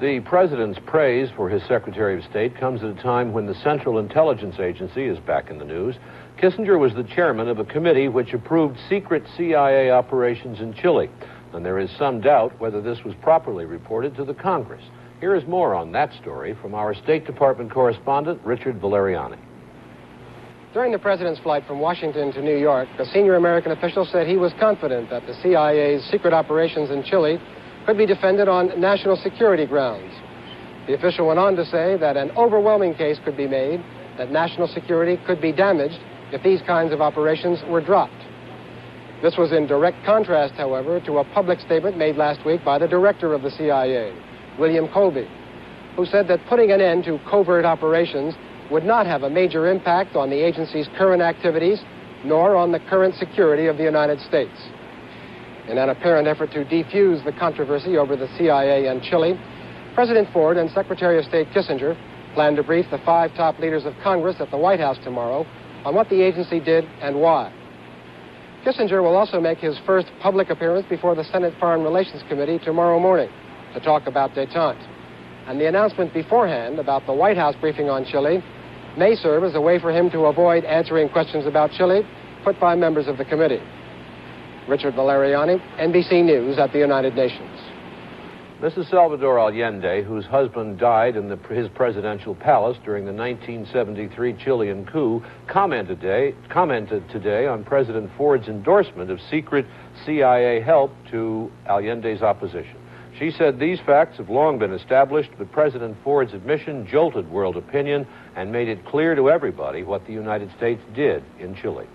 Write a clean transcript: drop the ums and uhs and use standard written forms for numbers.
The president's praise for his Secretary of State comes at a time when the Central Intelligence Agency is back in the news. Kissinger was the chairman of a committee which approved secret CIA operations in Chile, and there is some doubt whether this was properly reported to the Congress. Here is more on that story from our State Department correspondent, Richard Valeriani. During the president's flight from Washington to New York, a senior American official said he was confident that the CIA's secret operations in Chile could be defended on national security grounds. The official went on to say that an overwhelming case could be made that national security could be damaged if these kinds of operations were dropped. This was in direct contrast, however, to a public statement made last week by the director of the CIA, William Colby, who said that putting an end to covert operations would not have a major impact on the agency's current activities, nor on the current security of the United States. In an apparent effort to defuse the controversy over the CIA and Chile, President Ford and Secretary of State Kissinger plan to brief the 5 top leaders of Congress at the White House tomorrow on what the agency did and why. Kissinger will also make his first public appearance before the Senate Foreign Relations Committee tomorrow morning to talk about détente. And the announcement beforehand about the White House briefing on Chile may serve as a way for him to avoid answering questions about Chile put by members of the committee. Richard Valeriani, NBC News at the United Nations. Mrs. Salvador Allende, whose husband died in his presidential palace during the 1973 Chilean coup, commented today on President Ford's endorsement of secret CIA help to Allende's opposition. She said these facts have long been established, but President Ford's admission jolted world opinion and made it clear to everybody what the United States did in Chile.